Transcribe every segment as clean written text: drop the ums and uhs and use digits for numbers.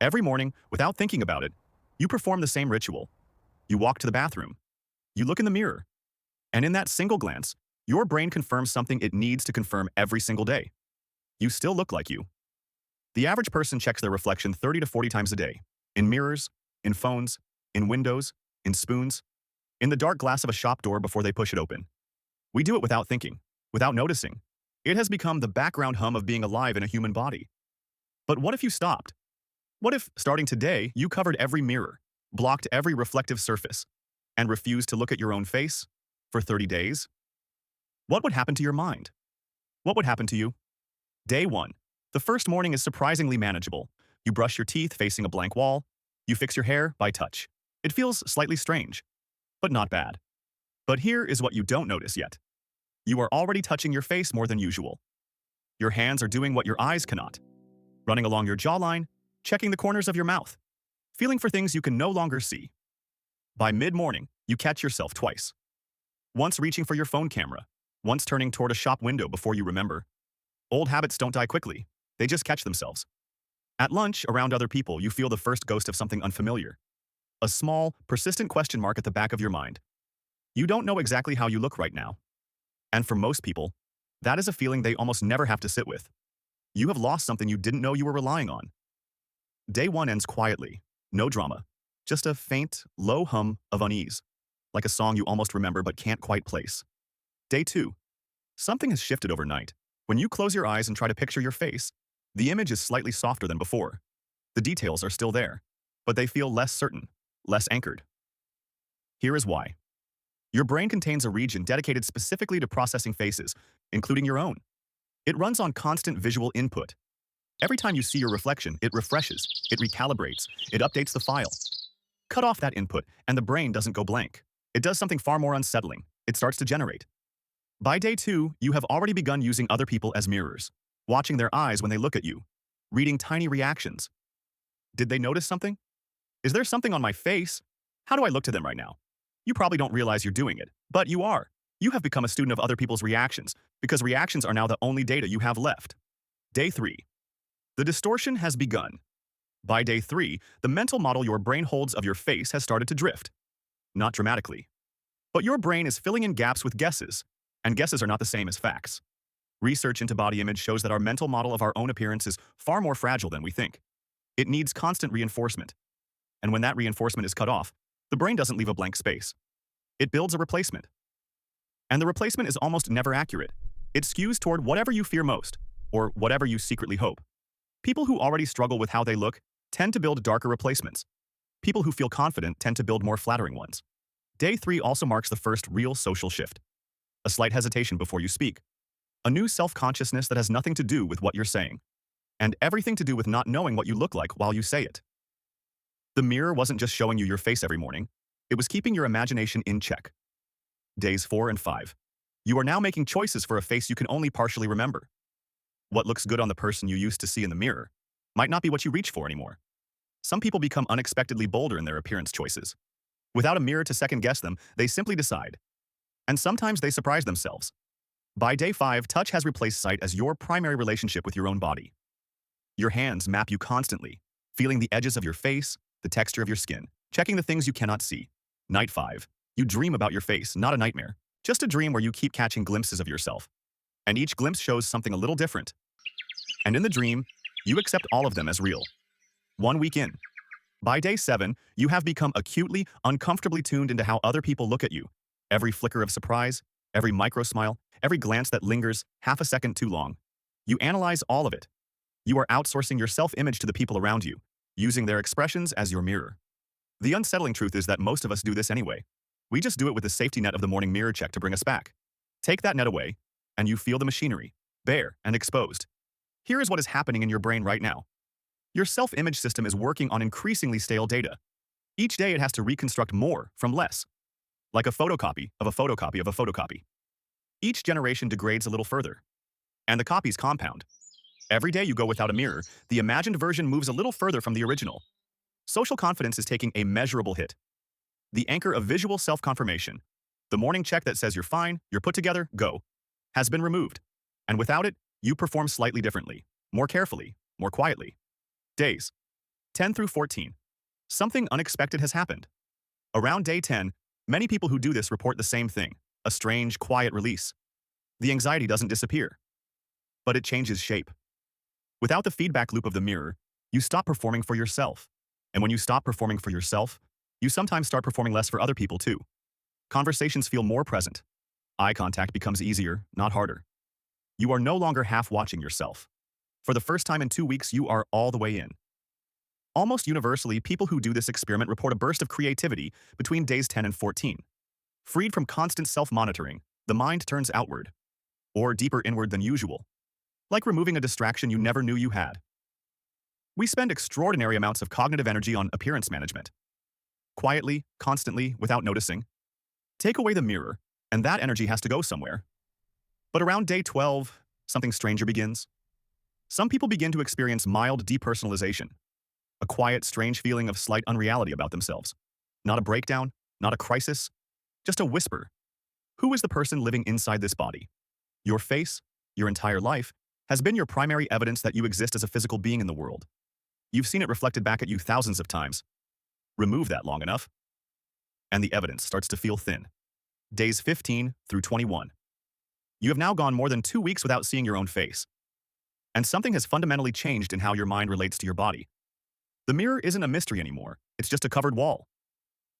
Every morning, without thinking about it, you perform the same ritual. You walk to the bathroom. You look in the mirror. And in that single glance, your brain confirms something it needs to confirm every single day. You still look like you. The average person checks their reflection 30 to 40 times a day. In mirrors, in phones, in windows, in spoons, in the dark glass of a shop door before they push it open. We do it without thinking, without noticing. It has become the background hum of being alive in a human body. But what if you stopped? What if, starting today, you covered every mirror, blocked every reflective surface, and refused to look at your own face for 30 days? What would happen to your mind? What would happen to you? Day 1. The first morning is surprisingly manageable. You brush your teeth facing a blank wall. You fix your hair by touch. It feels slightly strange, but not bad. But here is what you don't notice yet. You are already touching your face more than usual. Your hands are doing what your eyes cannot. Running along your jawline, checking the corners of your mouth, feeling for things you can no longer see. By mid-morning, you catch yourself twice. Once reaching for your phone camera, once turning toward a shop window before you remember. Old habits don't die quickly, they just catch themselves. At lunch, around other people, you feel the first ghost of something unfamiliar. A small, persistent question mark at the back of your mind. You don't know exactly how you look right now. And for most people, that is a feeling they almost never have to sit with. You have lost something you didn't know you were relying on. Day 1 ends quietly, no drama, just a faint, low hum of unease, like a song you almost remember but can't quite place. Day 2. Something has shifted overnight. When you close your eyes and try to picture your face, the image is slightly softer than before. The details are still there, but they feel less certain, less anchored. Here is why. Your brain contains a region dedicated specifically to processing faces, including your own. It runs on constant visual input. Every time you see your reflection, it refreshes, it recalibrates, it updates the file. Cut off that input, and the brain doesn't go blank. It does something far more unsettling. It starts to generate. By day 2, you have already begun using other people as mirrors, watching their eyes when they look at you, reading tiny reactions. Did they notice something? Is there something on my face? How do I look to them right now? You probably don't realize you're doing it, but you are. You have become a student of other people's reactions, because reactions are now the only data you have left. Day 3. The distortion has begun. By day 3, the mental model your brain holds of your face has started to drift. Not dramatically. But your brain is filling in gaps with guesses, and guesses are not the same as facts. Research into body image shows that our mental model of our own appearance is far more fragile than we think. It needs constant reinforcement. And when that reinforcement is cut off, the brain doesn't leave a blank space. It builds a replacement. And the replacement is almost never accurate. It skews toward whatever you fear most, or whatever you secretly hope. People who already struggle with how they look tend to build darker replacements. People who feel confident tend to build more flattering ones. Day 3 also marks the first real social shift. A slight hesitation before you speak. A new self-consciousness that has nothing to do with what you're saying, and everything to do with not knowing what you look like while you say it. The mirror wasn't just showing you your face every morning, it was keeping your imagination in check. Days 4 and 5. You are now making choices for a face you can only partially remember. What looks good on the person you used to see in the mirror might not be what you reach for anymore. Some people become unexpectedly bolder in their appearance choices. Without a mirror to second-guess them, they simply decide. And sometimes they surprise themselves. By day 5, touch has replaced sight as your primary relationship with your own body. Your hands map you constantly, feeling the edges of your face, the texture of your skin, checking the things you cannot see. Night 5. You dream about your face, not a nightmare. Just a dream where you keep catching glimpses of yourself. And each glimpse shows something a little different. And in the dream, you accept all of them as real. 1 week in. By day 7, you have become acutely, uncomfortably tuned into how other people look at you. Every flicker of surprise, every micro-smile, every glance that lingers half a second too long. You analyze all of it. You are outsourcing your self-image to the people around you, using their expressions as your mirror. The unsettling truth is that most of us do this anyway. We just do it with the safety net of the morning mirror check to bring us back. Take that net away, and you feel the machinery, bare and exposed. Here is what is happening in your brain right now. Your self-image system is working on increasingly stale data. Each day it has to reconstruct more from less, like a photocopy of a photocopy of a photocopy. Each generation degrades a little further, and the copies compound. Every day you go without a mirror, the imagined version moves a little further from the original. Social confidence is taking a measurable hit. The anchor of visual self-confirmation, the morning check that says you're fine, you're put together, go, has been removed. And without it, you perform slightly differently, more carefully, more quietly. Days. 10 through 14. Something unexpected has happened. Around day 10, many people who do this report the same thing, a strange, quiet release. The anxiety doesn't disappear, but it changes shape. Without the feedback loop of the mirror, you stop performing for yourself. And when you stop performing for yourself, you sometimes start performing less for other people too. Conversations feel more present. Eye contact becomes easier, not harder. You are no longer half watching yourself. For the first time in 2 weeks, you are all the way in. Almost universally, people who do this experiment report a burst of creativity between days 10 and 14. Freed from constant self-monitoring, the mind turns outward, or deeper inward than usual, like removing a distraction you never knew you had. We spend extraordinary amounts of cognitive energy on appearance management. Quietly, constantly, without noticing. Take away the mirror, and that energy has to go somewhere. But around day 12, something stranger begins. Some people begin to experience mild depersonalization, a quiet, strange feeling of slight unreality about themselves. Not a breakdown, not a crisis, just a whisper. Who is the person living inside this body? Your face, your entire life, has been your primary evidence that you exist as a physical being in the world. You've seen it reflected back at you thousands of times. Remove that long enough, and the evidence starts to feel thin. Days 15 through 21. You have now gone more than 2 weeks without seeing your own face. And something has fundamentally changed in how your mind relates to your body. The mirror isn't a mystery anymore, it's just a covered wall.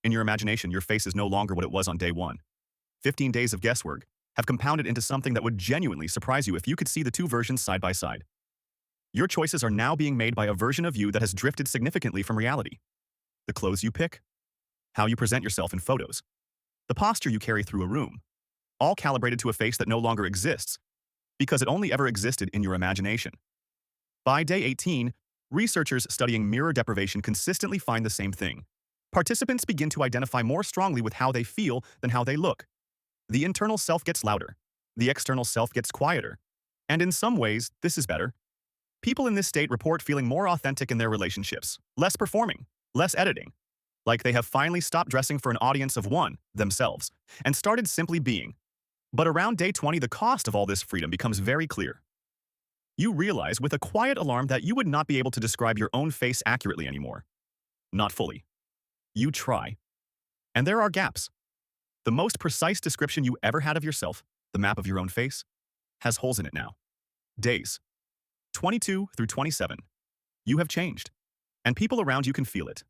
In your imagination, your face is no longer what it was on day 1. 15 days of guesswork have compounded into something that would genuinely surprise you if you could see the two versions side by side. Your choices are now being made by a version of you that has drifted significantly from reality. The clothes you pick, how you present yourself in photos, the posture you carry through a room, all calibrated to a face that no longer exists, because it only ever existed in your imagination. By day 18, researchers studying mirror deprivation consistently find the same thing. Participants begin to identify more strongly with how they feel than how they look. The internal self gets louder, the external self gets quieter, and in some ways, this is better. People in this state report feeling more authentic in their relationships, less performing, less editing, like they have finally stopped dressing for an audience of one, themselves, and started simply being. But around day 20, the cost of all this freedom becomes very clear. You realize with a quiet alarm that you would not be able to describe your own face accurately anymore. Not fully. You try. And there are gaps. The most precise description you ever had of yourself, the map of your own face, has holes in it now. Days 22 through 27. You have changed. And people around you can feel it,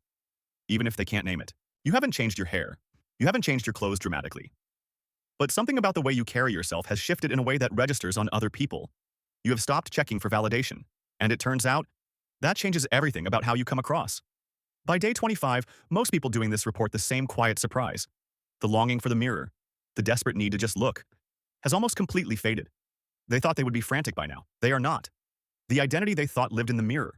even if they can't name it. You haven't changed your hair. You haven't changed your clothes dramatically. But something about the way you carry yourself has shifted in a way that registers on other people. You have stopped checking for validation. And it turns out, that changes everything about how you come across. By day 25, most people doing this report the same quiet surprise. The longing for the mirror, the desperate need to just look, has almost completely faded. They thought they would be frantic by now. They are not. The identity they thought lived in the mirror.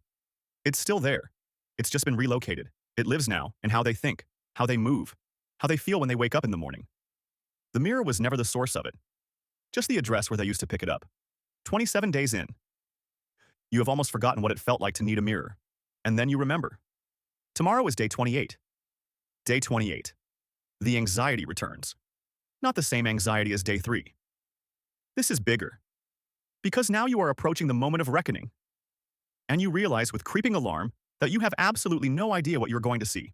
It's still there. It's just been relocated. It lives now in how they think, how they move, how they feel when they wake up in the morning. The mirror was never the source of it, just the address where they used to pick it up. 27 days in. You have almost forgotten what it felt like to need a mirror. And then you remember. Tomorrow is day 28. Day 28. The anxiety returns. Not the same anxiety as day 3. This is bigger. Because now you are approaching the moment of reckoning. And you realize with creeping alarm that you have absolutely no idea what you're going to see.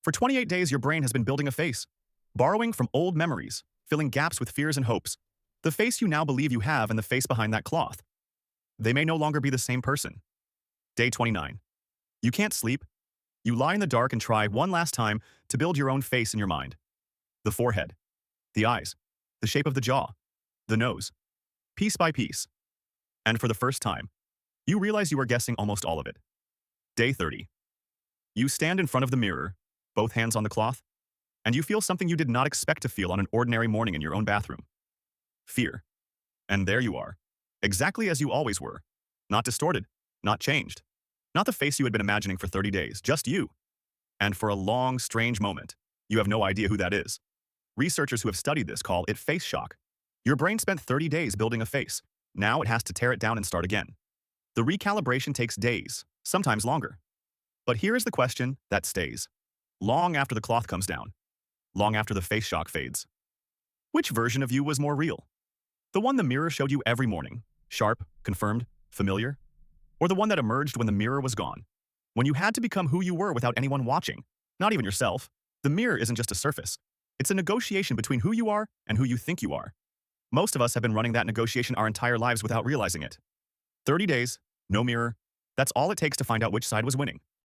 For 28 days, your brain has been building a face, borrowing from old memories, filling gaps with fears and hopes. The face you now believe you have and the face behind that cloth. They may no longer be the same person. Day 29. You can't sleep. You lie in the dark and try one last time to build your own face in your mind. The forehead, the eyes, the shape of the jaw, the nose, piece by piece. And for the first time, you realize you are guessing almost all of it. Day 30. You stand in front of the mirror, both hands on the cloth, and you feel something you did not expect to feel on an ordinary morning in your own bathroom. Fear. And there you are, exactly as you always were. Not distorted, not changed. Not the face you had been imagining for 30 days, just you. And for a long, strange moment, you have no idea who that is. Researchers who have studied this call it face shock. Your brain spent 30 days building a face. Now it has to tear it down and start again. The recalibration takes days, sometimes longer. But here is the question that stays. Long after the cloth comes down. Long after the face shock fades. Which version of you was more real? The one the mirror showed you every morning, sharp, confirmed, familiar? Or the one that emerged when the mirror was gone? When you had to become who you were without anyone watching, not even yourself. The mirror isn't just a surface. It's a negotiation between who you are and who you think you are. Most of us have been running that negotiation our entire lives without realizing it. 30 days, no mirror. That's all it takes to find out which side was winning.